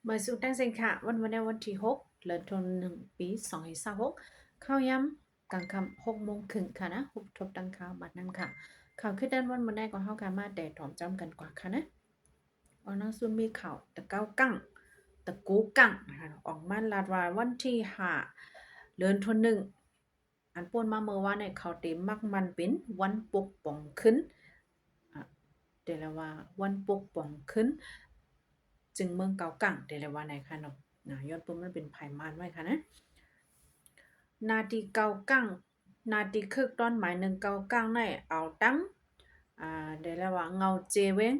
Mời sự tăng sinhค่ะวันนี้วันที่6เดือนธันวาคมปี2026ข้าวย้ำกลางค่ำ6 โมงครึ่งค่ะนะฮุบทบดังข่าวบัดนั้นค่ะข่าวขึ้นด้านวันนี้ก็เฮากันมาแต่ถอมจำกันกว่าค่ะนะวันนั้นซุนมีข่าวตะเก้ากั้งตะกูกั้งนะคะออกมาลาดว่าวันที่5 เดือนธันวาคมอันป่นมาเมื่อวานเนี่ยเขาเต็มมักมันเป็นวันปกป้องขึ้นอ่ะเดี๋ยวแล้วว่าวันปกป้องขึ้นจึงเมืองเกากังเดี๋ยวแล้วว่าไหนคะเนาะย้อนปุ่มมันเป็นไผ่มานไว้ค่ะนะนาทีเกากังนาทีคึกตอนหมายหนึ่งเกากังในเอาตั้งเดี๋ยวแล้วว่าเงาเจเว้ง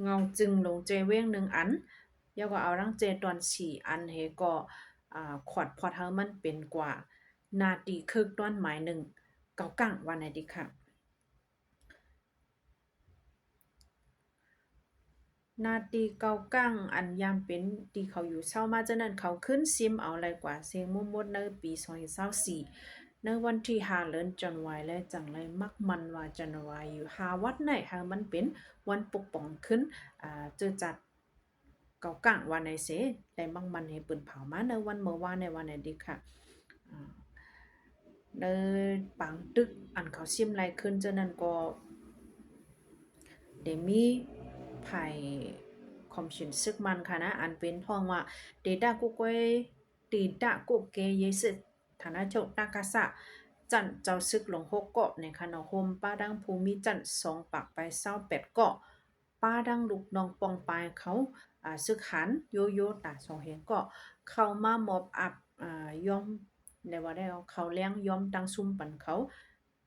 เงาจึงลงเจเว้งหนึ่งอันยาวก็เอาตั้งเจตอน4 อันเฮก็ขวดพอเธอมันเป็นกว่านาทีคึกตอนหมายหนึ่งเกากังวันไหนดีค่ะนาตีเกากั้งอันยามเป็นตีเขาอยู่เศร้ามาจะนั้นเขาขึ้นซิมเอาอะไรกว่าเสียงมุมมดในปี2024ในวันที่5 เดือนธันวาคมและจังไรมักมันว่าจันวาอยู่วัดไหนมันเป็นวันปกป้องขึ้นเจอจัดเกากั้งวันไหนเสได้มักมันให้ปืนเผามาในวันเมื่อวานในวันไหนดีค่ะในปังตึกอันเขาซิมไรขึ้นจะนั้นก็เดมีไผ่คอมชินซึกมันค่ะนะอันเป็นท้องว่าเดต้ากุกวยตีดะกุกเกเยสึฐานะโจตากาสะจันเจ้าซึกหลง6 เกาะในคณะโฮมป้าดังภูมิจัน2 ปากไป28 เกาะป้าดังลูกน้องปองปายเขาซึกหันโยโย่ตา2 เฮงเกาะเข้ามามอบอับยอมได้ว่าได้เอาเขาเลี้ยงยอมตังซุ่มปันเขา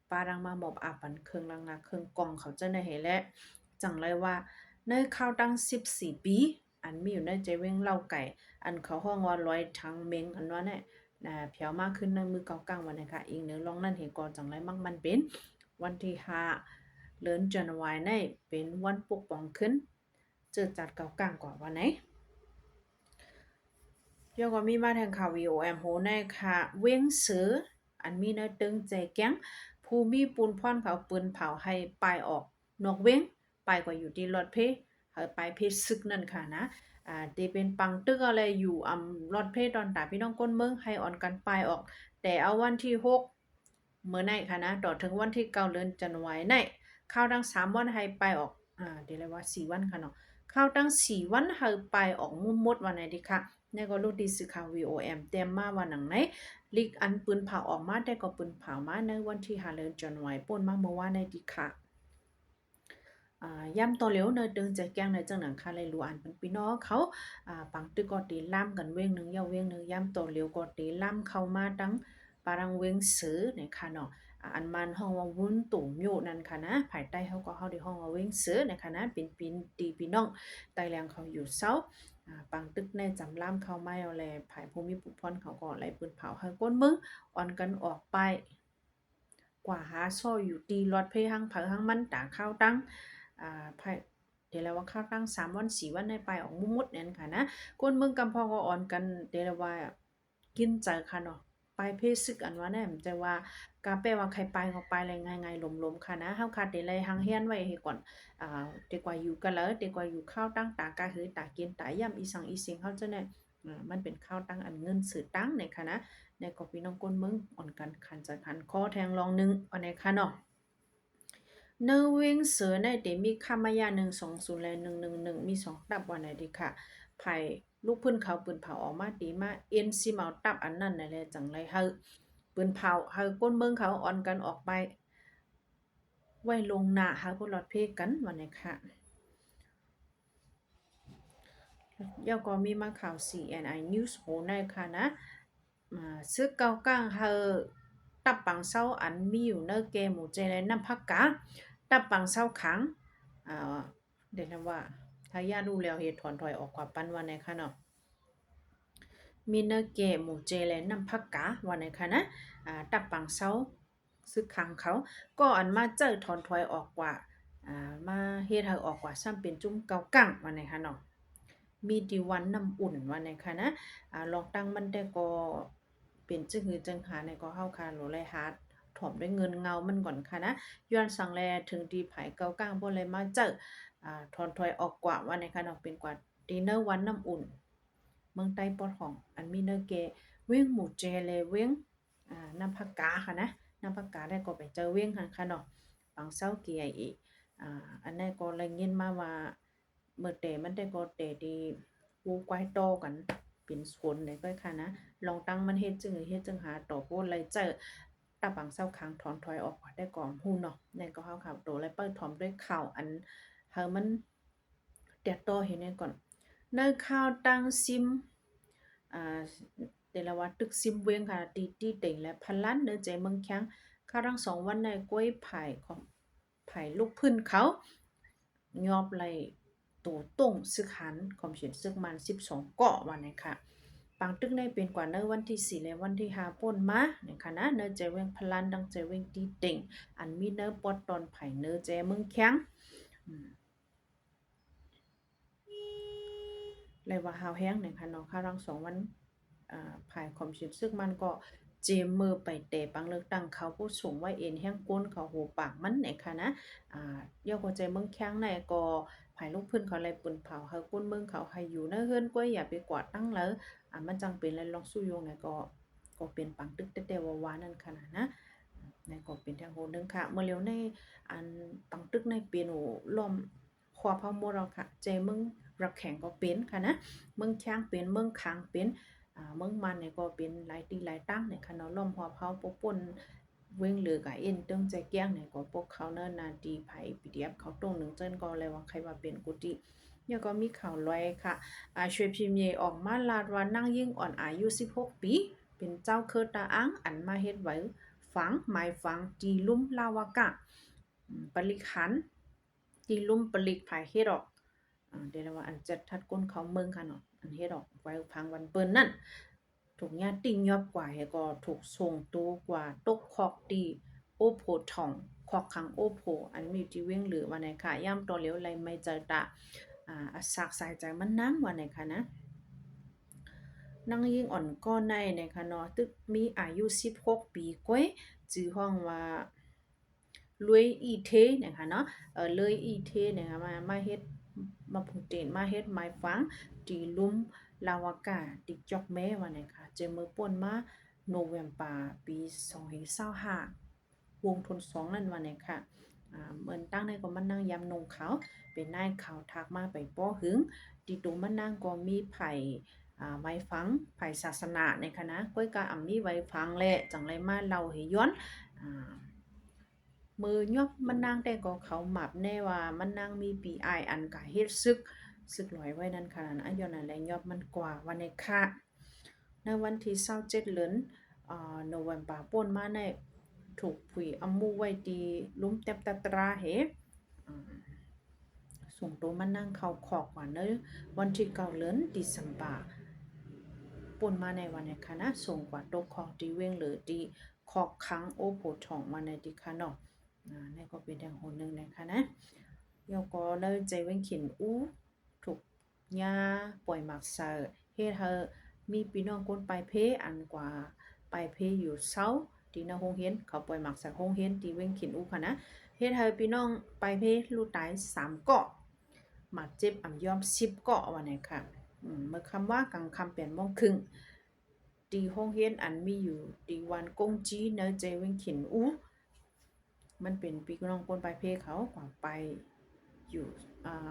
ป้าดังมามอบอับปันเครื่องลังนาเครื่องกองเขาจะได้เห็นและจังเลยว่าในข้าวตั้ง14 ปีอันมีอยู่ในใจเว้งเล่าไก่อันเขาห้องว่าร้อยทั้งเมงอันว่าเนี่ยเพียวมากขึ้นในมือเก่ากลางวันนะคะอีกเนื้อลองนั่นเห็นก่อนจังไรมั่งมันเป็นวันที่5 เดือนธันวาคมในเป็นวันปกป้องขึ้นเจอจัดเก่ากลางกว่าวันไหนเดี๋ยวก็มีมาทางข่าว VOM โหในค่ะเว้งซื้ออันมีเนื้อตึงใจแก้งภูมิปูนพ่อนเขาปืนเผาให้ปลายออกนอกเว้งไปกว่าอยู่ที่รถเพไปเพชรซึกนั่นค่ะนะตีเป็นปังตึกอะไรอยู่รถเพตอนตาพี่น้องก้นเมืองให้อ่อนกันปลายออกแต่เอาวันที่6เมื่อไหนค่ะนะต่อถึงวันที่9 เดือนธันวาคมในข้าวทั้ง3 วันให้ไปออกเดี๋ยวเลยว่า4 วันค่ะเนาะข้าวตั้ง4 วันให้ไปออกมุ่มมดวันไหนดีค่ะนี่ก็รู้ดีสื่อข่าว VOM เต็มมาวันหนังไหนลิกอันปืนเผาออกมาได้ก็ปืนเผามาในวันที่5 เดือนธันวาคมป่นมาเมื่อวานในดีค่ะย่ำต่อเหลียวเนยตึงใจแกงในจังหนังคาเลยรู้อันเป็นพี่น้องเขาปังตึกก็ตีล่ำกันเว้งหนึ่งยาวเว้งหนึ่งย่ำต่อเหลียวก็ตีล่ำเข้ามาตั้งปารังเว้งซื้อในค่ะเนาะอันมันห้องว่าวุ้นตุ่มอยู่นั่นค่ะนะภายใต้เขาก็เฮาได้ห้องว่าเว้งซื้อในค่ะนะเป็นปีนตีพี่น้องไตแรงเขาอยู่เซาปังตึกในจำล่ำเข้ามาเอาแลภายภูมิปุพรเขาก็ไหลปืนเผาให้ก้นมึงอ่อนกันออกไปกว่าหาซ่ออยู่ตีรอดเพหังเผาหังมันตาข้าวตั้งไผเดี๋ยวแล้วว่าข้าวตั้ง3 วัน4 วันได้ไปออกมุดๆนั่นค่ะนะก้นเมืองกำพอก็อ่อนกันเดี๋ยวแล้วว่ากินใจค่ะเนาะไปเพซึกอันว่าแน่มันจะว่ากาแปว่าใครไปก็ไปเลยง่ายๆหลมๆค่ะนะเฮาค่ะเดี๋ยวเลยหังเฮียนไว้ให้ก่อนดีกว่าอยู่กันแล้วดีกว่าอยู่ข้าวตั้งตากาหือตากินตาย่ำอีสังอีสิงเฮาจะเนี่ยมันเป็นข้าวตั้งอันเงินสื่อตั้งเนี่ยค่ะนะในก็พี่น้องก้นเมืองอ่อนกันคันจะคันคอแทงรองนึงอันไหนค่ะเนาะ เนวิงเสือในเดมีคามายา120และ111มี2ตับวันไหนดีค่ะไผ่ลูกพื้นเขาปืนเผาออกมาดีมาเอ็นซิเมาตับอันนั้นนั่นแหละจังไรเฮาปืนเผาเฮาก้นเมืองเขาอ่อนกันออกไปไว้ลงหน้าเฮาก็ลอดเพกันวันนี้ค่ะยาวก็มีมาข่าว CNI News โหในค่ะนะซึกเกาก้างเฮาตับปังเซาอันมีอยู่เนเกหมู่เจเลยน้ำพักกะตับปังเซาขังเดี๋ยวนะว่าถ้าญารู้แล้วเหตุถอนถอยออกกว่าปันวันไหนคะเนาะมีเนเกหมู่เจเลยน้ำพักกะวันไหนคะนะตับปังเซาซึกขังเขาก็อันมาเจอถอนถอยออกกว่ามาเฮ็ดให้ออกกว่าซ้ำเป็นจุ้มเกากังวันไหนคะเนาะ มีดีวันน้ำอุ่นว่าในค่ะนะลองตั้งมันได้ก็เป็นจึงหือจังหาในก็เฮาค่ะโหลไรฮาร์ดถ่อมด้วยเงินเงามันก่อนค่ะนะย้อนสังแลถึงดีไผเกาก้างบ่เลยมาเจอถอนถอยออกกว่าว่าในค่ะเนาะเป็นกว่าดินเนอร์วันน้ำอุ่น เมืองใต้ปอดของอันมีเนอเกเว้งหมู่เจเลยเว้งน้ำผักกาค่ะนะน้ำผักกาได้ก็ไปเจอเว้งค่ะเนาะปังเศร้าเกียอีกอันนั้นก็เลยยินมาว่าเมื่อแต่มันได้ก็แต่ดีกูควายโตกันเป็นสนเลยก็ค่ะนะลองตั้งมันเฮ็ดจึงหาต่อโพดเลยเจอตาปังเศร้าค้างถอนถอยออกได้ก่อนฮู้เนาะในก็เฮาข่าวโตและเปิ้ลถอมด้วยข่าวอันเฮามันเตียโตเห็นก่อนในข่าวตั้งซิมอ่าแต่ละว่าตึกซิมเวียงค่ะตีเต็งและพันล้านเนื้อใจเมืองแข้งข้าทั้ง2วันในก้วยไผ่ของไผ่ลูกพื้นเขายอบไหลตัวต้งซึกหันความเฉียนซึกมัน12เกาะวันนี้ค่ะปังตึกในเป็นกว่าเนื้อวันที่4และวันที่5ป่นมาเนี่ยค่ะนะเนื้อใจเวียงพลันดังใจเวียงตีเต็งอันมีเนื้อปอดตอนไผ่เนื้อใจเมืองแข้งเลยว่าหาวแห้งเนี่ยค่ะเนาะข้าทั้ง2วันภายความชิดซึ่งมันก็เจมมือไปเตะปังเลือกตั้งเขาผู้สูงไว้เอ็นแห้งก้นเขาโหปากมันไหนค่ะนะเยาก็ใจเมืองแข้งในก็ภายลูกพื้นเขาเลยปุ่นเผาเฮาก้นเมืองเขาให้อยู่ในเฮือนก้อยอย่าไปกวาดตั้งแล้วมันจังเป็นแล้วลองสู้โยงไงก็เป็นปังตึกแต่ว่านั่นขนาดนะในก็เป็นทางโหนึงค่ะเมื่อเร็วในอันปังตึกในเป็นโอล้อมขวาพะมดเราค่ะใจเมืองรักแข็งก็เป็นค่ะนะเมืองแข้งเป็นเมืองคางเป็นเมืองมันเนี่ยก็เป็นหลายตีหลายตั้งเนี่ยค่ะเนาะล้อมหัวเผาปกป่นเว้งเหลือกะเอ็นเติ้งใจแก้งเนี่ยก็พวกเขาเนิ่นนาดีไผปีเดียบเขาตรงหนึ่งเจิ้นก็เลยว่าใครว่าเป็นกุฏิเนี่ยก็มีข่าวลอยค่ะช่วยพิมพ์เยออกมาลาดว่านั่งยิ่งอ่อนอายุ16ปีเป็นเจ้าเคิดตาอ้างอันมาเฮ็ดไว้ฝังหมายฝังจีลุ่มลาวากะปริขันจีลุ่มปริกภายเฮ็ดออกเดี๋ยวว่าอันจัดทัดก้นเขาเมืองค่ะเนาะอันเฮ็ดออกไว้พังวันเปิ้นนั่นถูกญาติยอบกว่าเฮก็ถูกส่งตัวกว่าตกคอกตีโอโพท่องคอกขังโอโพอันมีที่เว้งหรือว่าในค่ะย่ำตัวเหลวไหลไม่เจอตาสากสายใจมันน้ำว่าในค่ะนะนางยิ่งอ่อนก้อนในนะคะเนาะตึกมีอายุ16ปีก้อยจื้อห้องว่าลุยอีเทนะคะเนาะเลยอีเทนะคะมาเฮ็ดมาผูกเตนมาเฮ็ดไม้ฟังตีลุ่มลาวากาติจอกแม่ว่านะคะเจอมือป่นมาโนเวมปาปี2025วงทน2นั่นว่าเนี่ยค่ะเหมือนตั้งในก็มานั่งยำนงเขาเป็นนายข่าวทักมาไปป้อหึงติตูมานั่งก็มีไผ่ไว้ฟังไผ่ศาสนาในคณะก้อยกาอ่ำมีไว้ฟังแหละจังไรมาเล่าให้ย้อนมือยอบมันนางแต่ก็เขาหมับแน่ว่ามันนางมีปีอายอันกะเฮ็ดซึกลอยไว้นั่นค่ะนะย้อนนั่นแหละยอบมันกว่าวันในค่ะในวันที่27เดือนโนเวมบาป่นมาในถูกผุยอำมูไว้ดีลุ้มเต็บตะตราเหส่งตัวมานั่งเขาขอกว่าเนอะวันที่9เดือนดิซัมบาป่นมาในวันในค่ะนะส่งกว่าตกของดีเว้งหรือดีขอกค้างโอโผทองมาในดิค่ะเนาะนี่ก็เป็นอย่างโหนึงนะคะนะยอก็เลยใจเว้งขินอู้ถูกยาป่วยหมักเซอร์เฮ็ดเฮอมีพี่น้องคนไปเพอันกว่าไปเพอยู่เซาที่นาโรงเรียนเขาป่วยหมักใส่โรงเรียนที่เว้งขินอู้ค่ะนะเฮ็ดให้พี่น้องไปเพลูกตาย3เกาะมาเจ็บอ่ำยอม10เกาะว่าไหนค่ะเมื่อคำว่ากลางคำ8โมงครึ่งที่โรงเรียนอันมีอยู่ที่วันกงจีเนอเจเว้งขินอู้มันเป็นพี่น้องคนไปเพเขากว่าไปอยู่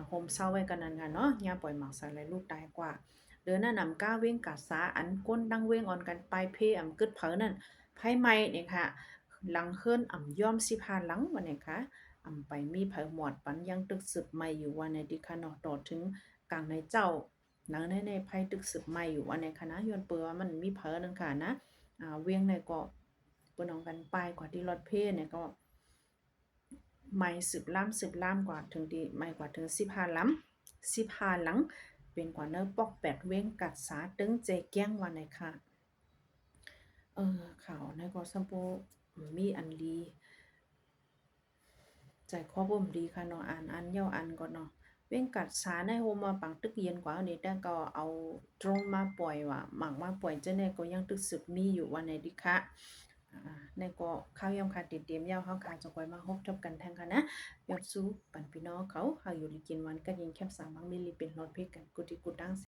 โฮมเซาไว้กันนั่นค่ะเนาะยาปล่อยหมักใส่เลยลูกตายกว่าเดินหน้านำก้าเว้งกาสาอันก้นดังเว้งอ่อนกันไปเพอำกึดเผอนั่นไผใหม่เนี่ยค่ะหลังเฮิรนอ่ำย่อม15หลังวันเนี่ยค่ะไปมีเผอหมวดปันยังตึกสืบใหม่อยู่วันในดิค่ะเนาะต่อถึงกลางในเจ้าหนังในไผตึกสืบใหม่อยู่วันในคณะย้อนเปือว่ามันมีเผอนึงค่ะนะเวียงในก็ปนองกันไปกว่าที่รถเพเนี่ยก็ไม่สืบล้ำกว่าถึงดีไม่กว่าถึง15ล้ำ15หลังเป็นกว่าเนื้อปอก8เว้งกัดสาตึงเจแก้งวันไหนค่ะข่าวในก็สัมโปมีอันลีใจคอบ่มดีค่ะเนาะอ่านเย่าอันก่อนเนาะเว้งกัดสาในโฮมาปังตึกเย็นกว่าอันนี้แต่ก็เอาตรงมาปล่อยว่าหมักมาปล่อยจะเนี่ยก็ยังตึกสืบมีอยู่วันไหนดิคะในก็ข้าวยำค่ะติดเตรียมยาวเฮาค่ะจะคอยมาพบทบกันแทงค่ะนะยอดสู้ปันพี่น้องเขาอยู่ลิกินวันก็ยิงแคบ3มังมิลลิเป็นรถเพชรกันกุติกุดัง